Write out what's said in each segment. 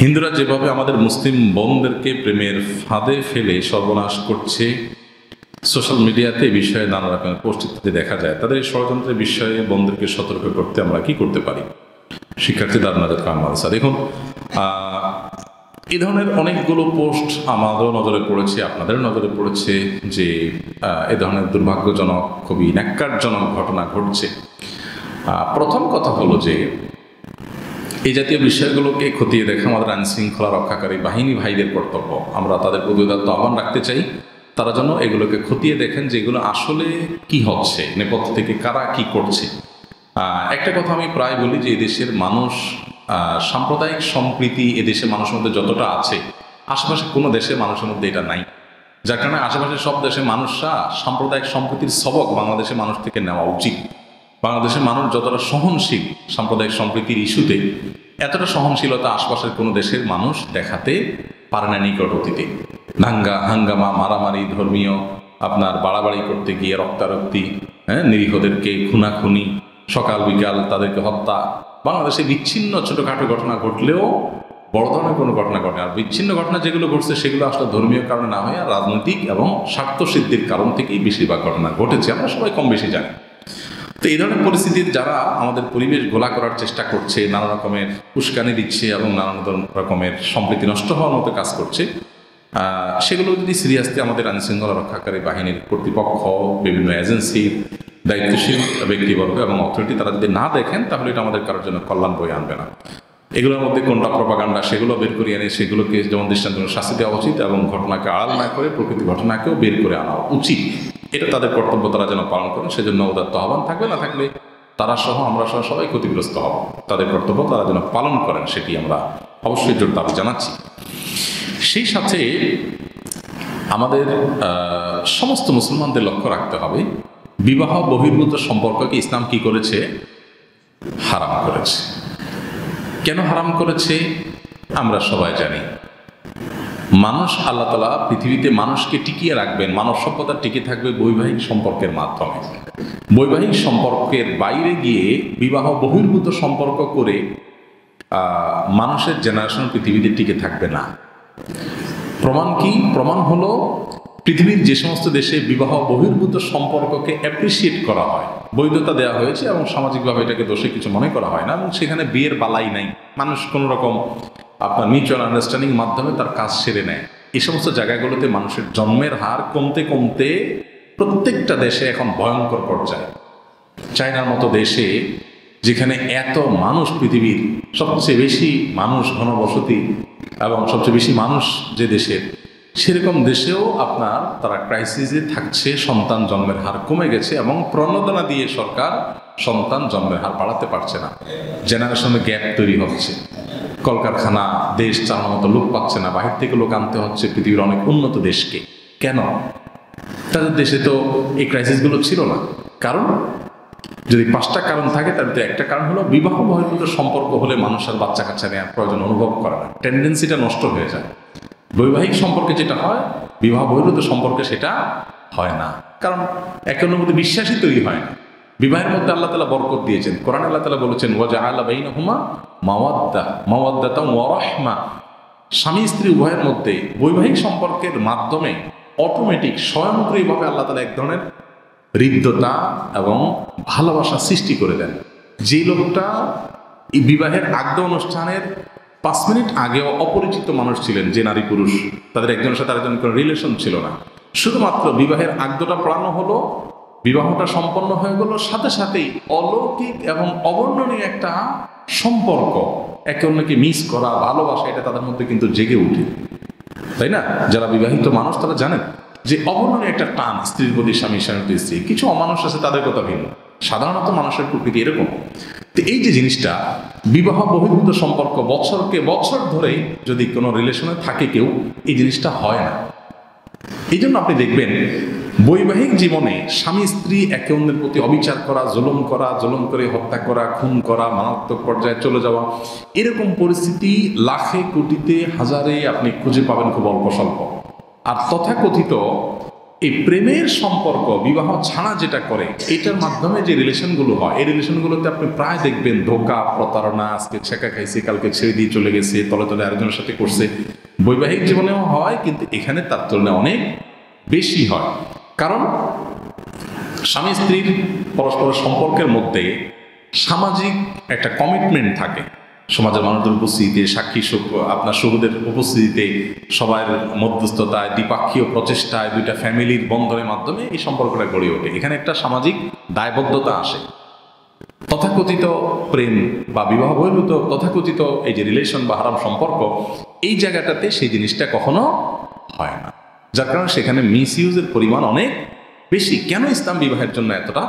হিন্দুরা যেভাবে আমাদের মুসলিম বোনদেরকে প্রেমের ফাঁদে ফেলে সর্বনাশ করছে, সোশ্যাল মিডিয়াতে এই বিষয়ে নানা রকমের পোস্ট ইত্যাদি দেখা যায়। তাদের এই ষড়যন্ত্রের বিষয়ে বোনদেরকে সতর্ক করতে আমরা কি করতে পারি? শিক্ষার্থী দারুনাজাত খান মাদ্রাসা, দেখুন এই ধরনের অনেকগুলো পোস্ট আমাদেরও নজরে পড়েছে, আপনাদের নজরে পড়েছে যে এ ধরনের দুর্ভাগ্যজনক, খুবই ন্যাক্কারজনক ঘটনা ঘটছে। প্রথম কথা হলো যে এই জাতীয় বিষয়গুলোকে খতিয়ে দেখা আমাদের আইন শৃঙ্খলা রক্ষাকারী বাহিনী ভাইদের কর্তব্য। আমরা তাদের প্রতি আহ্বান রাখতে চাই, তারা যেন এগুলোকে খতিয়ে দেখেন যে এগুলো আসলে কি হচ্ছে, নেপথ্য থেকে কারা কি করছে। একটা কথা আমি প্রায় বলি যে এদেশের মানুষ, সাম্প্রদায়িক সম্প্রীতি এদেশের মানুষের মধ্যে যতটা আছে, আশেপাশে কোনো দেশের মানুষের মধ্যে এটা নাই। যার কারণে আশেপাশের সব দেশের মানুষরা সাম্প্রদায়িক সম্প্রীতির সবক বাংলাদেশের মানুষ থেকে নেওয়া উচিত। বাংলাদেশের মানুষ যতটা সহনশীল সাম্প্রদায়িক সম্প্রীতির ইস্যুতে, এতটা সহনশীলতা আশপাশের কোনো দেশের মানুষ দেখাতে পারে না নিকট অতীতে। হাঙ্গামা, মারামারি, ধর্মীয় আপনার বাড়াবাড়ি করতে গিয়ে রক্তারক্তি, নিরীহদেরকে খুনাখুনি, সকাল বিকাল তাদেরকে হত্যা, বাংলাদেশে বিচ্ছিন্ন ছোটোখাটো ঘটনা ঘটলেও বড় ধরনের কোনো ঘটনা ঘটে। আর বিচ্ছিন্ন ঘটনা যেগুলো ঘটছে সেগুলো আসলে ধর্মীয় কারণে না হয়ে রাজনৈতিক এবং স্বার্থসিদ্ধির কারণ থেকেই বেশিরভাগ ঘটনা ঘটেছে, আমরা সবাই কম বেশি জানি। তো এই ধরনের পরিস্থিতির যারা আমাদের পরিবেশ ঘোলা করার চেষ্টা করছে, নানা রকমের উস্কানি দিচ্ছে এবং নানান রকমের সম্প্রীতি নষ্ট হওয়ার মতো কাজ করছে, সেগুলো যদি সিরিয়াসলি আমাদের আইন শৃঙ্খলা রক্ষাকারী বাহিনীর কর্তৃপক্ষ, বিভিন্ন এজেন্সির দায়িত্বশীল ব্যক্তিবর্গ এবং অথরিটি তারা যদি না দেখেন, তাহলে এটা আমাদের কারোর জন্য কল্যাণ বয়ে আনবে না। এগুলোর মধ্যে কোনটা প্রপাগান্ডা সেগুলো বের করে এনে সেগুলোকে যেমন দৃষ্টান্তমূলক শাস্তি দেওয়া উচিত এবং ঘটনাকে আড়াল না করে প্রকৃতি ঘটনাকেও বের করে আনা উচিত। এটা তাদের কর্তব্য, তারা যেন পালন করেন। সেজন্য উদাত্ত আহ্বান থাকবে, না থাকলে তারা সহ আমরা সহ সবাই ক্ষতিগ্রস্ত হব। তাদের কর্তব্য তারা যেন পালন করেন, সেটি আমরা অবশ্যই জোর দাবি জানাচ্ছি। সেই সাথে আমাদের সমস্ত মুসলমানদের লক্ষ্য রাখতে হবে, বিবাহ বহির্ভূত সম্পর্ককে ইসলাম কি করেছে? হারাম করেছে। কেন হারাম করেছে আমরা সবাই জানি। মানুষ, আল্লাহ তাআলা পৃথিবীতে মানুষকে টিকিয়ে রাখবেন, মানব সভ্যতা টিকে থাকবে বৈবাহিক সম্পর্কের মাধ্যমে। বৈবাহিক সম্পর্কের বাইরে গিয়ে বিবাহ বহির্ভূত সম্পর্ক করে মানুষের জেনারেশন পৃথিবীতে টিকে থাকবে না। প্রমাণ কি? প্রমাণ হলো পৃথিবীর যে সমস্ত দেশে বিবাহ বহির্ভূত সম্পর্ককে অ্যাপ্রিসিয়েট করা হয়, বৈধতা দেওয়া হয়েছে এবং সামাজিকভাবে এটাকে দোষে কিছু মনে করা হয় না, এবং সেখানে বিয়ের বালাই নাই, মানুষ কোনো রকম আপনার মিউচুয়াল আন্ডারস্ট্যান্ডিং মাধ্যমে তার কাজ সেরে নেয়। এই সমস্ত জায়গাগুলোতে মানুষের জন্মের হার কমতে কমতে প্রত্যেকটা দেশে এখন ভয়ঙ্কর পর্যায়ে। চায়নার মতো দেশে, যেখানে এত মানুষ, পৃথিবীর সবচেয়ে বেশি মানুষ ঘনবসতি এবং সবচেয়ে বেশি মানুষ যে দেশের, সেরকম দেশেও আপনার তারা ক্রাইসিসে থাকছে, সন্তান জন্মের হার কমে গেছে এবং প্রণোদনা দিয়ে সরকার সন্তান জন্মের হার বাড়াতে পারছে না। জেনারেশনে গ্যাপ তৈরি হচ্ছে, কলকারখানা, দেশ চালানোর মতো লোক পাচ্ছে না, বাহির থেকে লোক আনতে হচ্ছে পৃথিবীর অনেক উন্নত দেশকে। কেন? তাদের দেশে তো এই ক্রাইসিসগুলো ছিল না। কারণ যদি 5টা কারণ থাকে, তার ভিতরে একটা কারণ হলো বিবাহ বহির্ভূত সম্পর্ক হলে মানুষ আর বাচ্চা কাচ্চা নেওয়ার প্রয়োজন অনুভব করে না, টেন্ডেন্সিটা নষ্ট হয়ে যায়। বৈবাহিক সম্পর্কে যেটা হয়, বিবাহ বহির্ভূত সম্পর্কে সেটা হয় না, কারণ একে অন্যের মধ্যে বিশ্বাসই তৈরি হয় না। বিবাহের মধ্যে আল্লাহ তাআলা বরকত দিয়েছেন। কোরআনে আল্লাহ তাআলা বলেছেন, ওয়াজআলা বাইনাহুমা মাওয়াদ্দাতাম ওয়া রাহমা। স্বামী স্ত্রী উভয়ের মধ্যে বৈবাহিক সম্পর্কের মাধ্যমে অটোমেটিক স্বয়ংক্রিয়ভাবে আল্লাহ তাআলা এক ধরনের হৃদ্যতা এবং ভালোবাসা সৃষ্টি করে দেন। যে লোকটা এই বিবাহের আগ্ধ অনুষ্ঠানের 5 মিনিট আগেও অপরিচিত মানুষ ছিলেন, যে নারী পুরুষ, তাদের একজনের সাথে আরেকজনের কোনো রিলেশন ছিল না, শুধুমাত্র বিবাহের আগ্ধটা পড়ানো হলো, বিবাহটা সম্পন্ন হয়ে গেল, সাথে সাথেই অলৌকিক এবং অবর্ণনীয় একটা সম্পর্ক, একে অন্যকে মিস করা, ভালোবাসা, এটা তাদের মধ্যে কিন্তু জেগে উঠে, তাই না? যারা বিবাহিত মানুষ তারা জানেন যে অবর্ণনীয় একটা টান স্ত্রীর প্রতি, স্বামীর প্রতি স্ত্রী। কিছু অমানুষ আছে, তাদের কথা ভিন্ন, সাধারণত মানুষের প্রকৃতি এরকম। তো এই যে জিনিসটা, বিবাহ বহির্ভূত সম্পর্ক বছরকে বছর ধরে যদি কোনো রিলেশনে থাকে কেউ, এই জিনিসটা হয় না। এই জন্য আপনি দেখবেন বৈবাহিক জীবনে স্বামী স্ত্রী একে অন্যের প্রতি অবিচার করা, জুলুম করে হত্যা করা, খুন করা, মারাত্মক পর্যায়ে চলে যাওয়া, এরকম পরিস্থিতি লাখে কোটিতে হাজারে আপনি খুঁজে পাবেন খুব অল্প স্বল্প। আর তথাকথিত এই প্রেমের সম্পর্ক বিবাহ ছাড়া যেটা করে এটার মাধ্যমে যে রিলেশনগুলো হয়, এই রিলেশনগুলোতে আপনি প্রায় দেখবেন ধোঁকা, প্রতারণা, আজকে ছেঁকা খাইছে, কালকে ছেড়ে দিয়ে চলে গেছে, তলে তলে আরেকজনের সাথে করছে। বৈবাহিক জীবনেও হয়, কিন্তু এখানে তার তুলনায় অনেক বেশি হয়। কারণ স্বামী স্ত্রীর পরস্পরের সম্পর্কের মধ্যে সামাজিক একটা কমিটমেন্ট থাকে। সমাজের মানুষদের উপস্থিতিতে, সাক্ষী আপনার শহুদের উপস্থিতিতে, সবার মধ্যস্থতায়, দ্বিপাক্ষীয় প্রচেষ্টায়, দুইটা ফ্যামিলির বন্ধনের মাধ্যমে এই সম্পর্কটা গড়ে ওঠে। এখানে একটা সামাজিক দায়বদ্ধতা আসে। তথাকথিত প্রেম বা বিবাহ বহির্ভূত তথাকথিত এই যে রিলেশন বা হারাম সম্পর্ক, এই জায়গাটাতে সেই জিনিসটা কখনো হয় না, যার কারণে সেখানে মিস ইউজের পরিমাণ অনেক বেশি। কেন ইসলাম বিবাহের জন্য এতটা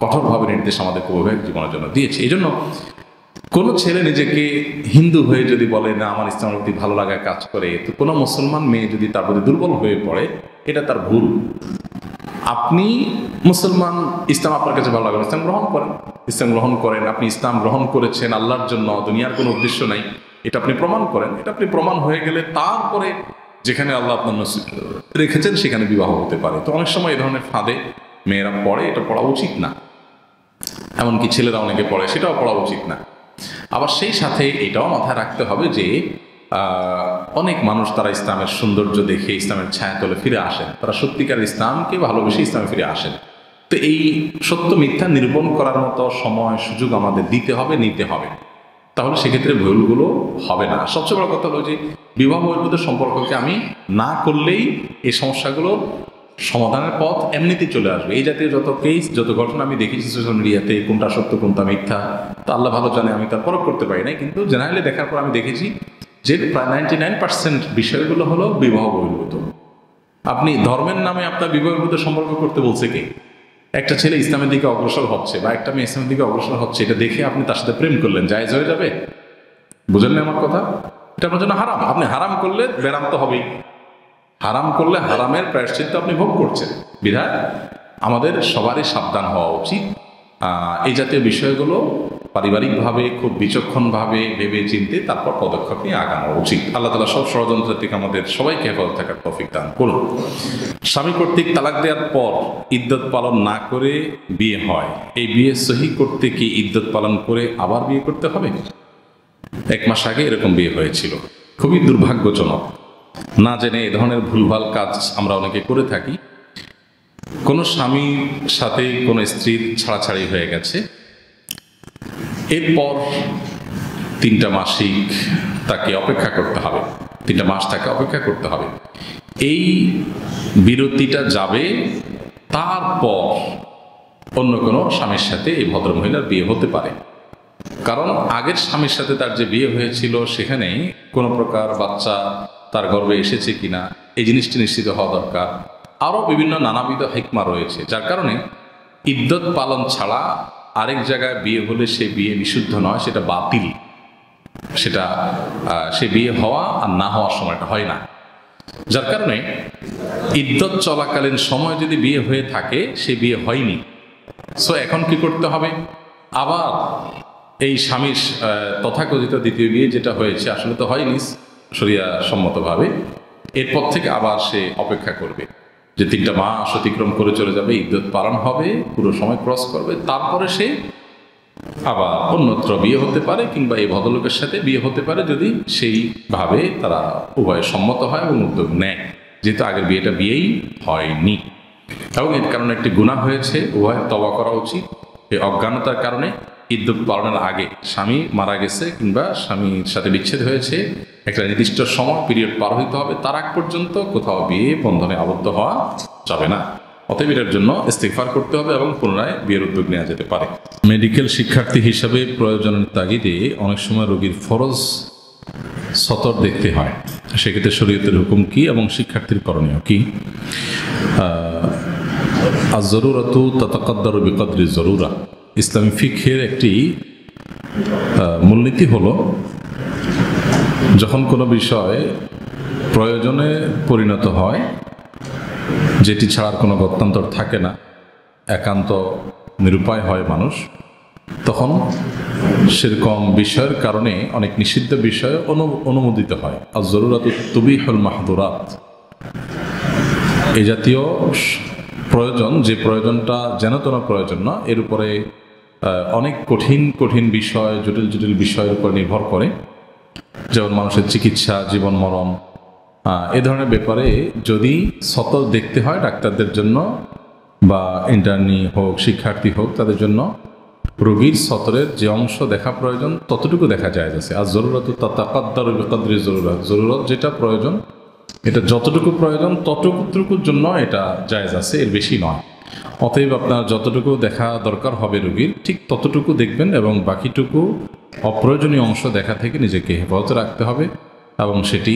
কঠোরভাবে নির্দেশ আমাদের বৈবাহিক জীবনের জন্য দিয়েছে? এই জন্য কোনো ছেলে নিজেকে হিন্দু হয়ে যদি বলে না আমার ইসলামের প্রতি ভালো লাগায় কাজ করে, তো কোনো মুসলমান মেয়ে যদি তার প্রতি দুর্বল হয়ে পড়ে, এটা তার ভুল। আপনি মুসলমান, ইসলাম আপনার কাছে ভালো লাগে, ইসলাম গ্রহণ করেন, ইসলাম গ্রহণ করেন। আপনি ইসলাম গ্রহণ করেছেন আল্লাহর জন্য, দুনিয়ার কোনো উদ্দেশ্য নাই, এটা আপনি প্রমাণ করেন। এটা আপনি প্রমাণ হয়ে গেলে তারপরে যেখানে আল্লাহ আপনার নসিব রেখেছেন সেখানে বিবাহ হতে পারে। তো অনেক সময় এই ধরনের ফাঁদে মেয়েরা পড়ে, এটা পড়া উচিত না। এমনকি ছেলেরা অনেকে পড়ে, সেটাও পড়া উচিত না। আবার সেই সাথে এটাও মাথায় রাখতে হবে যে অনেক মানুষ তারা ইসলামের সৌন্দর্য দেখে ইসলামের ছায়াতলে ফিরে আসেন, তারা সত্যিকার ইসলামকে ভালোবেসে ইসলামে ফিরে আসেন। তো এই সত্য মিথ্যা নিরূপণ করার মতো সময় সুযোগ আমাদের দিতে হবে, নিতে হবে, তাহলে সেক্ষেত্রে ভুলগুলো হবে না। সবচেয়ে বড় কথা হলো যে বিবাহ বহির্ভূত সম্পর্ককে আমি না করলেই এই সমস্যাগুলো সমাধানের পথ এমনিতেই চলে আসবে। এই জাতীয় যত কেস, যত ঘটনা আমি দেখেছি সোশ্যাল মিডিয়াতে, কোনটা সত্য কোনটা মিথ্যা তা আল্লাহ ভালো জানে, আমি তার পরখ করতে পারি নাই, কিন্তু জেনারেলি দেখার পর আমি দেখেছি যে প্রায় 99% বিষয়গুলো হলো বিবাহ বহির্ভূত। আপনি ধর্মের নামে আপনার বিবাহ বহির্ভূত সম্পর্ক করতে বলছে কে? একটা ছেলে ইসলামের দিকে অগ্রসর হচ্ছে বা একটা মেয়ে ইসলামের দিকে অগ্রসর হচ্ছে, এটা দেখে আপনি তার সাথে প্রেম করলেন, জায়েজ হয়ে যাবে? বুঝেন না আমার কথা? এটা আপনার জন্য হারাম। আপনি হারাম করলে বেরাম তো হবেই। হারাম করলে হারামের প্রায়শ্চিত্ত আপনি ভোগ করছেন। বিধায় আমাদের সবারই সাবধান হওয়া উচিত। এই জাতীয় বিষয়গুলো পারিবারিকভাবে খুব বিচক্ষণভাবে ভেবে চিনতে তারপর পদক্ষেপ নিয়ে আগানো উচিত। আল্লাহ তাআলা সব ষড়যন্ত্র থেকে আমাদের সবাইকে হেফাজত থাকার তৌফিক দান করুন। স্বামী কর্তৃক তালাক দেওয়ার পর ইদ্যত পালন না করে বিয়ে হয়, এই বিয়ে সহি করতে কি ইদ্যত পালন করে আবার বিয়ে করতে হবে? 1 মাস আগে এরকম বিয়ে হয়েছিল, খুবই দুর্ভাগ্যজনক। না জেনে এ ধরনের ভুলভাল কাজ আমরা অনেকে করে থাকি। কোনো স্বামীর সাথে কোনো স্ত্রীর ছাড়াছাড়ি হয়ে গেছে, এরপর 3টা মাসিক তাকে অপেক্ষা করতে হবে, 3টা মাস তাকে অপেক্ষা করতে হবে। এই বিরতিটা যাবে, তারপর অন্য কোনো স্বামীর সাথে এই ভদ্রমহিলার বিয়ে হতে পারে। কারণ আগের স্বামীর সাথে তার যে বিয়ে হয়েছিল সেখানে কোনো প্রকার বাচ্চা তার গর্ভে এসেছে কিনা এই জিনিসটি নিশ্চিত হওয়া দরকার। আরও বিভিন্ন নানাবিধ হিকমা রয়েছে, যার কারণে ইদ্যত পালন ছাড়া আরেক জায়গায় বিয়ে হলে সে বিয়ে বিশুদ্ধ নয়, সেটা বাতিল। সেটা সে বিয়ে হওয়া আর না হওয়ার সময়টা হয় না। যার কারণে ইদ্যত চলাকালীন সময় যদি বিয়ে হয়ে থাকে, সে বিয়ে হয়নি। সো এখন কি করতে হবে? আবার এই স্বামীর তথাকথিত দ্বিতীয় বিয়ে যেটা হয়েছে, আসলে তো হয়নি শরিয়া সম্মতভাবে, এরপর থেকে আবার সে অপেক্ষা করবে যে 3টা মাস অতিক্রম করে চলে যাবে, ইদ্যত পালন হবে, পুরো সময় ক্রস করবে, তারপরে সে আবার অন্যত্র বিয়ে হতে পারে কিংবা এই ভদ্রলোকের সাথে বিয়ে হতে পারে, যদি সেইভাবে তারা উভয়ে সম্মত হয় এবং উদ্যোগ নেয়, যেহেতু আগের বিয়েটা বিয়েই হয়নি এবং এর কারণে একটি গুনাহ হয়েছে। উভয়ের তওবা করা উচিত। এই অজ্ঞানতার কারণে ইদ্যত পালনের আগে স্বামী মারা গেছে কিংবা স্বামীর সাথে বিচ্ছেদ হয়েছে, একটা নির্দিষ্ট সময় পিরিয়ড পার হইতে হবে, তার আগ পর্যন্ত কোথাও বিয়ে বন্ধনে আবদ্ধ হওয়া যাবে না। অতএব এর জন্য ইস্তিগফার করতে হবে এবং পুনরায় বিয়ের উদ্যোগ নেওয়া যেতে পারে। মেডিকেল শিক্ষার্থী হিসাবে প্রয়োজনের তাগিদে অনেক সময় রোগীর ফরজ সতর দেখতে হয়, সেক্ষেত্রে শরীয়তের হুকুম কি এবং শিক্ষার্থীর করণীয় কি? আজ-জরুরাতু তাতাকাদ্দারু বিকদরি জরুরা। ইসলামী ফিকহের একটি মূলনীতি হলো, যখন কোনো বিষয় প্রয়োজনে পরিণত হয়, যেটি ছাড়ার কোনো গত্যন্তর থাকে না, একান্ত নিরুপায় হয় মানুষ, তখন সেরকম বিষয়ের কারণে অনেক নিষিদ্ধ বিষয় অনুমোদিত হয়। আজ-জরুরাতু তুবিহুল মাহদুরাত। এই জাতীয় প্রয়োজন, যে প্রয়োজনটা যেন তেন প্রয়োজন না, এর উপরে অনেক কঠিন কঠিন বিষয়, জটিল জটিল বিষয়ের উপর নির্ভর করে, যেমন মানুষের চিকিৎসা, জীবন মরণ, এ ধরনের ব্যাপারে যদি সতর্ক দেখতে হয় ডাক্তারদের জন্য বা ইন্টার্নি হোক, শিক্ষার্থী হোক, তাদের জন্য রোগীর সতরের যে অংশ দেখা প্রয়োজন ততটুকু দেখা যায় আছে। আর জরুরত তাতাকাদ্দারু বিকদরি জরুরত, জরুরত যেটা প্রয়োজন, এটা যতটুকু প্রয়োজন ততটুকুর জন্য এটা জায়েজ আছে, এর বেশি নয়। অতএব আপনার যতটুকু দেখা দরকার হবে রোগীর, ঠিক ততটুকু দেখবেন এবং বাকিটুকু অপ্রয়োজনীয় অংশ দেখা থেকে নিজেকে হেফাজতে রাখতে হবে এবং সেটি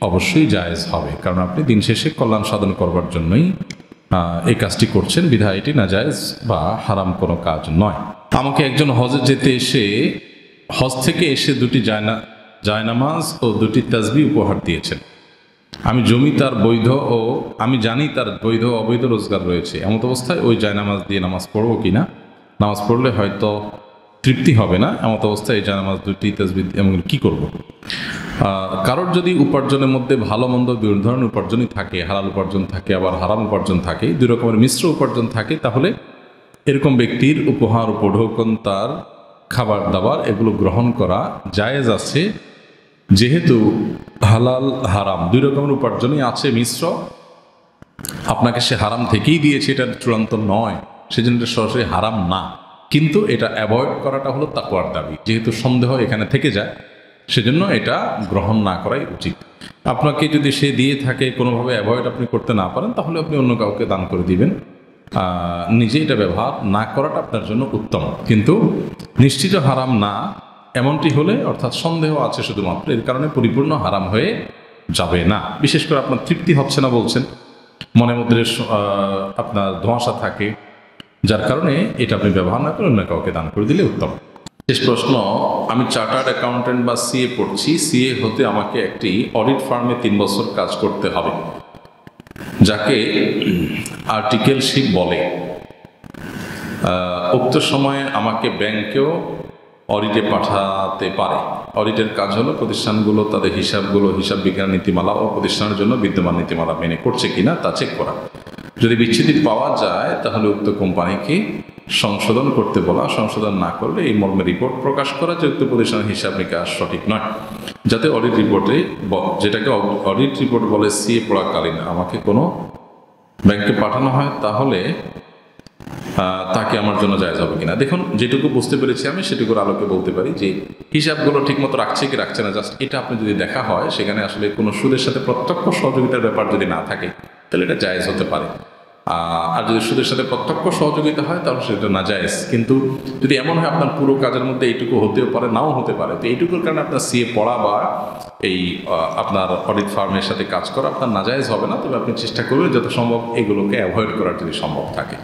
অবশ্যই জায়েজ হবে, কারণ আপনি দিন শেষে কল্যাণ সাধন করবার জন্যই এই কাজটি করছেন, বিধায় এটি নাজায়েজ বা হারাম কোনো কাজ নয়। আমাকে একজন হজে যেতে এসে, হজ থেকে এসে দুটি জায়নামাজ ও দুটি তাসবিহ উপহার দিয়েছেন। আমি জানি তার বৈধ অবৈধ রোজগার রয়েছে, এমত অবস্থায় ওই জায়নামাজ দিয়ে নামাজ পড়বো কিনা? নামাজ পড়লে হয়তো তৃপ্তি হবে না, এমত অবস্থায় এই জায়নামাজ দুটি তাসবিহ এমন কি করব? কারোর যদি উপার্জনের মধ্যে ভালো মন্দ দুই ধরনের উপার্জনই থাকে, হালাল উপার্জন থাকে আবার হারাম উপার্জন থাকে, দুই রকমের মিশ্র উপার্জন থাকে, তাহলে এরকম ব্যক্তির উপহার, উপঢৌকন, তার খাবার দাবার এগুলো গ্রহণ করা জায়েজ আছে, যেহেতু হালাল হারাম দুই রকমের উপার্জনই আছে মিশ্র। আপনাকে সে হারাম থেকেই দিয়েছে, এটা চূড়ান্ত নয়, সেজন্য এটা সরাসরি হারাম না, কিন্তু এটা অ্যাভয়েড করাটা হলো তাকওয়ার দাবি। যেহেতু সন্দেহ এখানে থেকে যায়, সেজন্য এটা গ্রহণ না করাই উচিত। আপনাকে যদি সে দিয়ে থাকে, কোনোভাবে অ্যাভয়েড আপনি করতে না পারেন, তাহলে আপনি অন্য কাউকে দান করে দিবেন, নিজে এটা ব্যবহার না করাটা আপনার জন্য উত্তম। কিন্তু নিশ্চিত হারাম না এমনটি হলে, অর্থাৎ সন্দেহ আছে শুধুমাত্র, এর কারণে পরিপূর্ণ হারাম হয়ে যাবে না। বিশেষ করে আপনার তৃপ্তি হচ্ছে না বলছেন, মনের মধ্যে আপনার ধোঁয়াশা থাকে, যার কারণে এটা আপনি ব্যবহার না করে অন্য কাউকে দান করে দিলে উত্তম। শেষ প্রশ্ন, আমি চার্টার্ড অ্যাকাউন্টেন্ট বা সিএ পড়ছি। সিএ হতে আমাকে একটি অডিট ফার্মে 3 বছর কাজ করতে হবে, যাকে আর্টিকেলশিপ বলে। উক্ত সময়ে আমাকে ব্যাংকেও অডিটে পাঠাতে পারে। অডিটের কাজ হলো প্রতিষ্ঠানগুলো তাদের হিসাব বিজ্ঞান নীতিমালা ও প্রতিষ্ঠানের জন্য বিদ্যমান নীতিমালা মেনে করছে কিনা তা চেক করা। যদি বিচ্ছেদ পাওয়া যায় তাহলে উক্ত কোম্পানিকে সংশোধন করতে বলা, সংশোধন না করলে এই মর্মে রিপোর্ট প্রকাশ করা যে উক্ত প্রতিষ্ঠানের হিসাব নিকাশ সঠিক নয়, যাতে অডিট রিপোর্টে, যেটাকে অডিট রিপোর্ট বলে, সিএ পড়াকালীন আমাকে কোনো ব্যাংকে পাঠানো হয়, তাহলে তাকে আমার জন্য জায়েজ হবে কিনা। দেখুন, যেটুকু বুঝতে পেরেছি আমি সেটুকুর আলোকে বলতে পারি যে হিসাবগুলো ঠিকমতো রাখছে কি রাখছে না, জাস্ট এটা আপনি যদি দেখা হয়, সেখানে আসলে কোনো সুদের সাথে প্রত্যক্ষ সহযোগিতার ব্যাপার যদি না থাকে, তাহলে এটা জায়েজ হতে পারে। আর যদি সুদের সাথে প্রত্যক্ষ সহযোগিতা হয় তাহলে সেটা না জায়েজ। কিন্তু যদি এমন হয় আপনার পুরো কাজের মধ্যে এইটুকু হতেও পারে, নাও হতে পারে, তো এইটুকুর কারণে আপনার সিএ পড়া বা এই আপনার অডিট ফার্মের সাথে কাজ করা আপনার নাজায়েজ হবে না। তবে আপনি চেষ্টা করবেন যত সম্ভব এগুলোকে অ্যাভয়েড করার যদি সম্ভব থাকে।